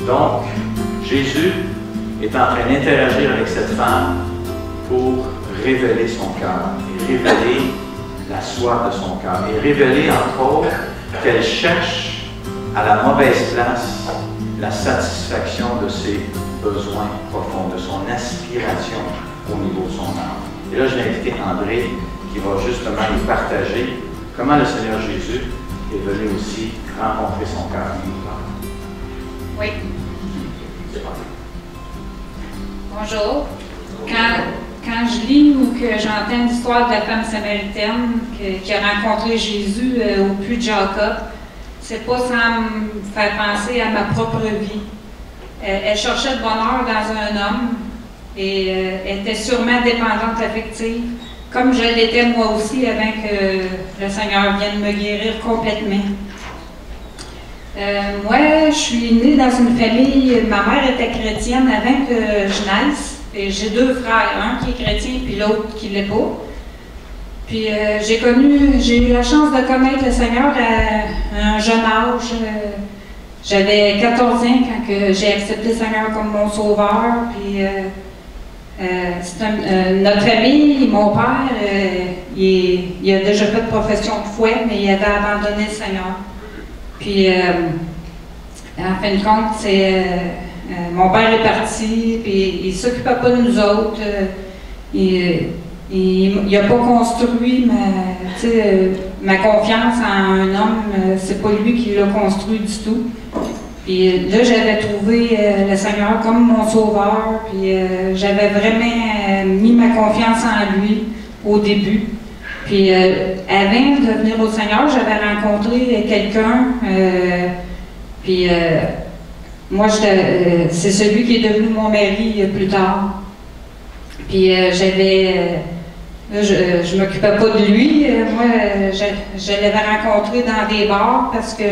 Donc, Jésus est en train d'interagir avec cette femme pour révéler son cœur et révéler la soif de son cœur et révéler entre autres qu'elle cherche à la mauvaise place la satisfaction de ses besoins profonds, de son aspiration au niveau de son âme. Et là, je vais inviter André qui va justement nous partager comment le Seigneur Jésus est venu aussi rencontrer son cœur. Oui. Bonjour. Quand je lis ou que j'entends l'histoire de la femme samaritaine qui a rencontré Jésus au puits de Jacob, c'est pas sans me faire penser à ma propre vie. Elle cherchait le bonheur dans un homme et elle était sûrement dépendante affective, comme je l'étais moi aussi avant que le Seigneur vienne me guérir complètement. Moi, je suis née dans une famille, ma mère était chrétienne avant que je naisse. Et j'ai deux frères, un qui est chrétien puis l'autre qui ne l'est pas. Puis j'ai eu la chance de connaître le Seigneur à un jeune âge. J'avais 14 ans quand j'ai accepté le Seigneur comme mon sauveur. Puis notre famille, mon père, il a déjà fait profession de foi, mais il avait abandonné le Seigneur. Puis en fin de compte, mon père est parti, puis il ne s'occupait pas de nous autres. Il n'a pas construit ma confiance en un homme. C'est pas lui qui l'a construit du tout. Puis là, j'avais trouvé le Seigneur comme mon sauveur, puis j'avais vraiment mis ma confiance en lui au début. Puis avant de venir au Seigneur, j'avais rencontré quelqu'un, puis moi, c'est celui qui est devenu mon mari plus tard. Puis je m'occupais pas de lui. Moi, je l'avais rencontré dans des bars parce que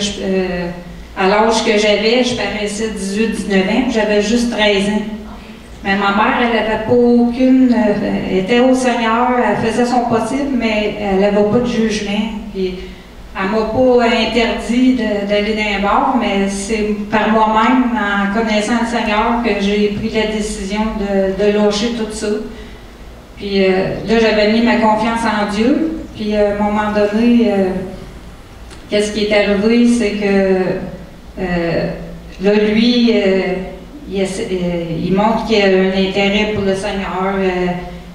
à l'âge que j'avais, je paraissais 18-19 ans, j'avais juste 13 ans. Mais ma mère, elle n'avait pas aucune... Elle était au Seigneur, elle faisait son possible, mais elle n'avait pas de jugement. Puis, elle ne m'a pas interdit d'aller dans un bar, mais c'est par moi-même, en connaissant le Seigneur, que j'ai pris la décision de lâcher tout ça. Puis là, j'avais mis ma confiance en Dieu. Puis à un moment donné, qu'est-ce qui est arrivé, c'est que là, lui, il montre qu'il a un intérêt pour le Seigneur.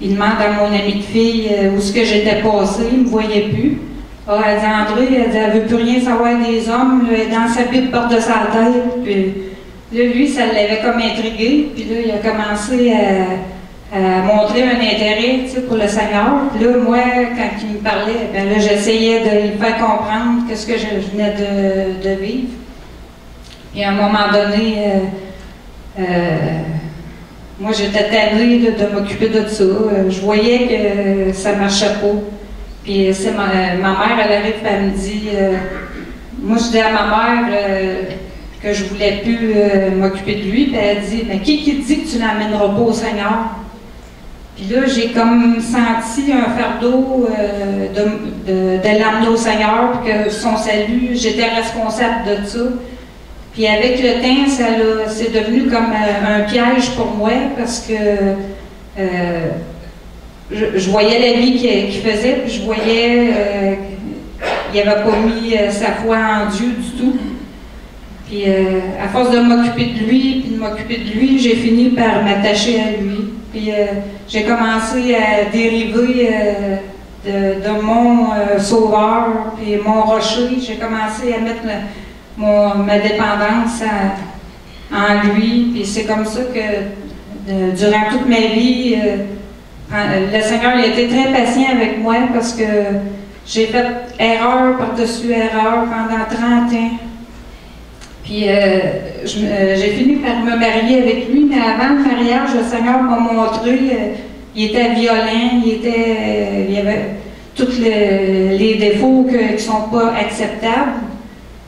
Il demande à mon amie de fille où est-ce que j'étais passée, il ne me voyait plus. Ah, elle dit, André, elle ne veut plus rien savoir des hommes, elle est dans sa Bible porte de sa tête. Puis là, lui, ça l'avait comme intrigué. Puis là, il a commencé à montrer un intérêt pour le Seigneur. Puis là, moi, quand il me parlait, ben là, j'essayais de lui faire comprendre ce que je venais de vivre. Puis à un moment donné, moi, j'étais tannée de m'occuper de ça. Je voyais que ça ne marchait pas. Puis ma mère, elle arrive et elle me dit, moi je dis à ma mère que je ne voulais plus m'occuper de lui, puis elle dit, mais qui dit que tu n'amèneras pas au Seigneur? Puis là, j'ai comme senti un fardeau de l'amener au Seigneur, puis que son salut, j'étais responsable de ça. Puis avec le temps, c'est devenu comme un piège pour moi, parce que je voyais la vie qu'il faisait, puis je voyais qu'il n'avait pas mis sa foi en Dieu du tout. Puis à force de m'occuper de lui, puis de m'occuper de lui, j'ai fini par m'attacher à lui. Puis j'ai commencé à dériver de mon sauveur, puis mon rocher. J'ai commencé à mettre ma dépendance en lui. Puis c'est comme ça que durant toute ma vie, le Seigneur il a été très patient avec moi parce que j'ai fait erreur par-dessus erreur pendant 30 ans. Puis j'ai fini par me marier avec lui, mais avant le mariage, le Seigneur m'a montré, il était violent, il avait tous les défauts qui ne sont pas acceptables.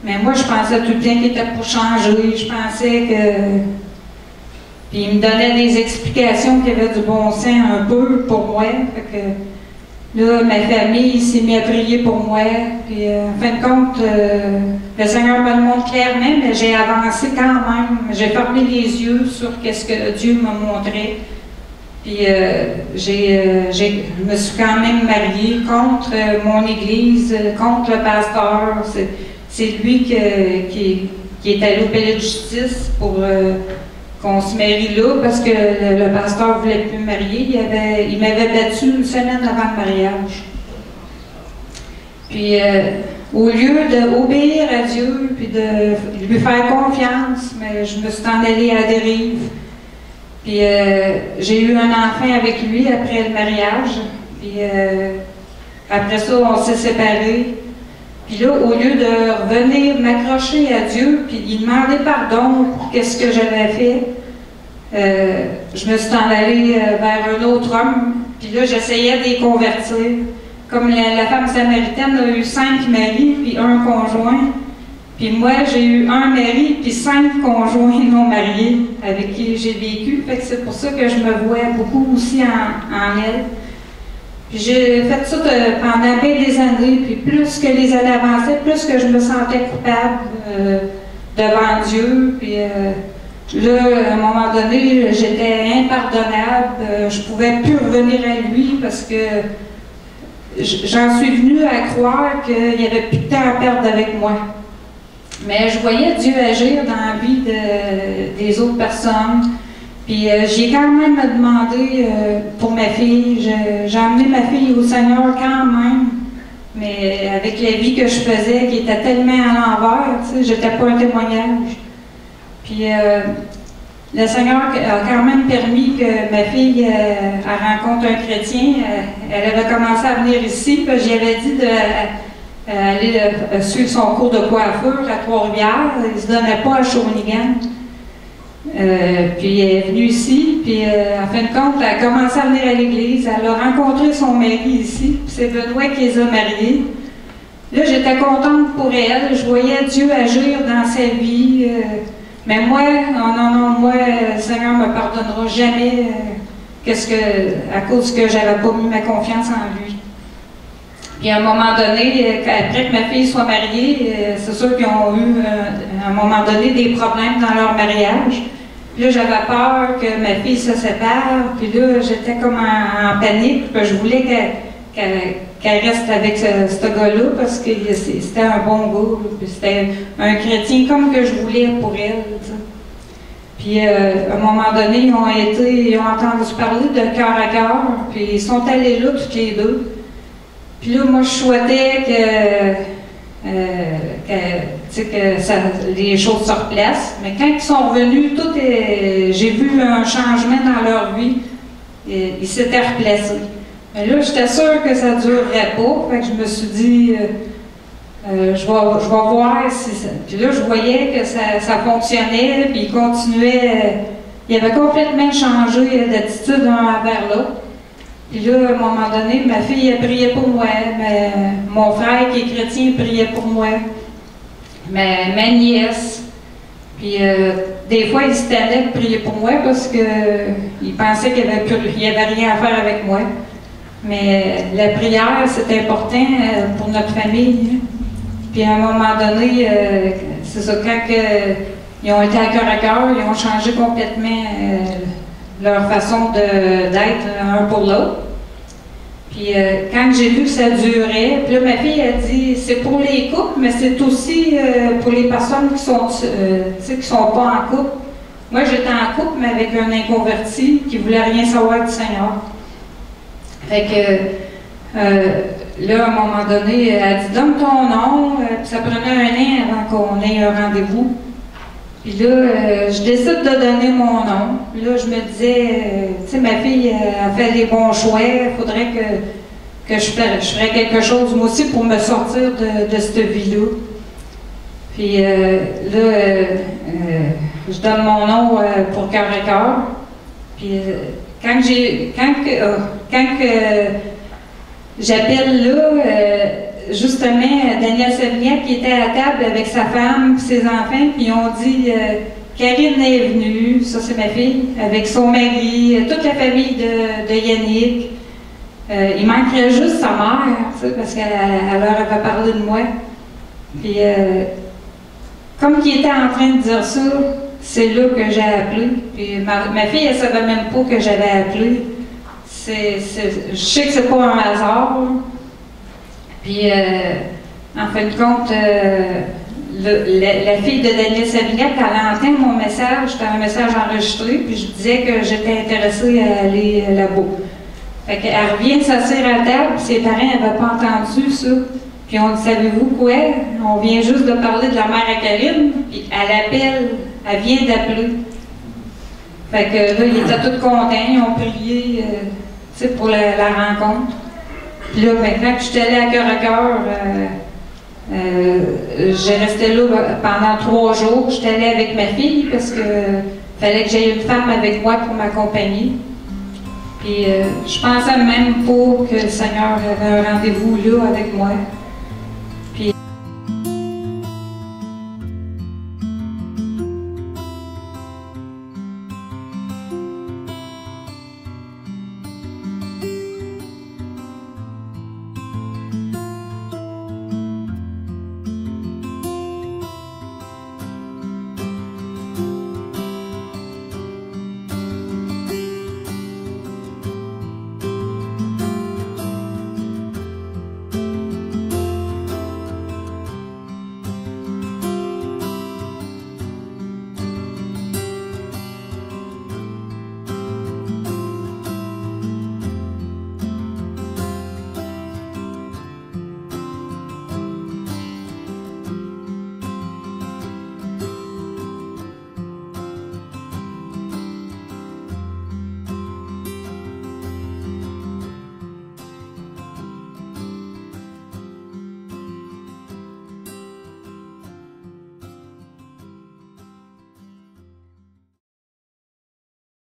Mais moi, je pensais tout le temps qu'il était pour changer. Je pensais que... Puis il me donnait des explications qui avaient du bon sens un peu pour moi. Fait que Là, ma famille s'est mise à prier pour moi. Puis, en fin de compte, le Seigneur me le montre clairement, mais j'ai avancé quand même. J'ai fermé les yeux sur ce que Dieu m'a montré. Puis, je me suis quand même mariée contre mon Église, contre le pasteur. C'est lui qui est allé au palais de justice pour qu'on se marie là, parce que le pasteur ne voulait plus me marier. Il m'avait battu une semaine avant le mariage. Puis, au lieu d'obéir à Dieu, puis de lui faire confiance, mais je me suis en allée à la dérive. Puis, j'ai eu un enfant avec lui après le mariage. Puis, après ça, on s'est séparés. Puis là, au lieu de revenir m'accrocher à Dieu, puis lui demander pardon pour qu'est-ce que j'avais fait, je me suis en allée vers un autre homme. Puis là, j'essayais de les convertir. Comme la femme samaritaine a eu 5 maris, puis un conjoint. Puis moi, j'ai eu un mari, puis 5 conjoints non mariés avec qui j'ai vécu. Fait que c'est pour ça que je me vois beaucoup aussi en elle. Puis j'ai fait ça pendant bien des années, puis plus que les années avançaient, plus que je me sentais coupable devant Dieu. Puis là, à un moment donné, j'étais impardonnable. Je ne pouvais plus revenir à lui parce que j'en suis venue à croire qu'il n'y avait plus de temps à perdre avec moi. Mais je voyais Dieu agir dans la vie des autres personnes. Puis j'ai quand même demandé pour ma fille. J'ai amené ma fille au Seigneur quand même. Mais avec la vie que je faisais, qui était tellement à l'envers, tu sais, j'étais pas un témoignage. Puis le Seigneur a quand même permis que ma fille elle rencontre un chrétien. Elle avait commencé à venir ici, puis j'y avais dit d'aller suivre son cours de coiffure à Trois-Rivières. Il ne se donnait pas à Shawinigan. Puis elle est venue ici, puis en fin de compte, elle a commencé à venir à l'église. Elle a rencontré son mari ici, puis c'est Benoît qui les a mariés. Là, j'étais contente pour elle. Je voyais Dieu agir dans sa vie. Mais moi, moi, le Seigneur ne me pardonnera jamais à cause que je n'avais pas mis ma confiance en lui. Puis à un moment donné, après que ma fille soit mariée, c'est sûr qu'ils ont eu à un moment donné des problèmes dans leur mariage. Puis là, j'avais peur que ma fille se sépare. Puis là, j'étais comme en panique. Puis je voulais qu'elle reste avec ce gars-là parce que c'était un bon gars. Puis c'était un chrétien comme que je voulais pour elle. T'sais. Puis à un moment donné, ils ont entendu parler de cœur à cœur. Puis ils sont allés là, tous les deux. Puis là, moi, je souhaitais que les choses se replacent. Mais quand ils sont revenus, j'ai vu un changement dans leur vie. Ils s'étaient replacés. Mais là, j'étais sûre que ça ne durerait pas. Fait que je me suis dit, je vais voir si ça... Puis là, je voyais que ça fonctionnait, puis ils continuaient. Ils avaient complètement changé d'attitude l'un vers l'autre. Puis là, à un moment donné, ma fille a prié pour moi, mon frère qui est chrétien priait pour moi, ma nièce. Puis des fois, ils se tenaient de prier pour moi parce qu'ils pensaient qu'il n'y avait rien à faire avec moi. Mais la prière, c'est important pour notre famille. Puis à un moment donné, c'est ça, quand ils ont été à cœur, ils ont changé complètement leur façon d'être un pour l'autre. Puis quand j'ai vu que ça durait, puis là ma fille a dit c'est pour les couples, mais c'est aussi pour les personnes qui sont pas en couple. Moi j'étais en couple, mais avec un inconverti qui voulait rien savoir du Seigneur. Fait que là, à un moment donné, elle a dit donne ton nom, puis ça prenait 1 an avant qu'on ait un rendez-vous. Puis là, je décide de donner mon nom. Puis là, je me disais, tu sais, ma fille a fait les bons choix, il faudrait que je ferais quelque chose, moi aussi, pour me sortir de cette vie-là. Puis là, je donne mon nom pour cœur à cœur. Puis quand j'appelle là, justement, Daniel Savignac qui était à la table avec sa femme et ses enfants, puis ils ont dit Karine est venue, ça c'est ma fille, avec son mari, toute la famille de Yannick. Il manquerait juste sa mère, tu sais, parce qu'elle leur avait parlé de moi. Puis, comme il était en train de dire ça, c'est là que j'ai appelé. Puis ma fille, elle ne savait même pas que j'avais appelé. Je sais que c'est pas un hasard. Puis, en fin de compte, la fille de Daniel Savignac, elle entend mon message, c'était un message enregistré, puis je disais que j'étais intéressée à aller là-bas. Fait qu'elle revient s'asseoir à la table, puis ses parents n'avaient pas entendu ça. Puis on dit, savez-vous quoi? On vient juste de parler de la mère à Karine, puis elle appelle, elle vient d'appeler. Fait que là, ils étaient tous contents, ils ont prié pour la rencontre. Puis là, maintenant que je suis allée à cœur, j'ai resté là pendant 3 jours. J'étais allée avec ma fille parce que fallait que j'aie une femme avec moi pour m'accompagner. Puis je pensais même pas que le Seigneur avait un rendez-vous là avec moi.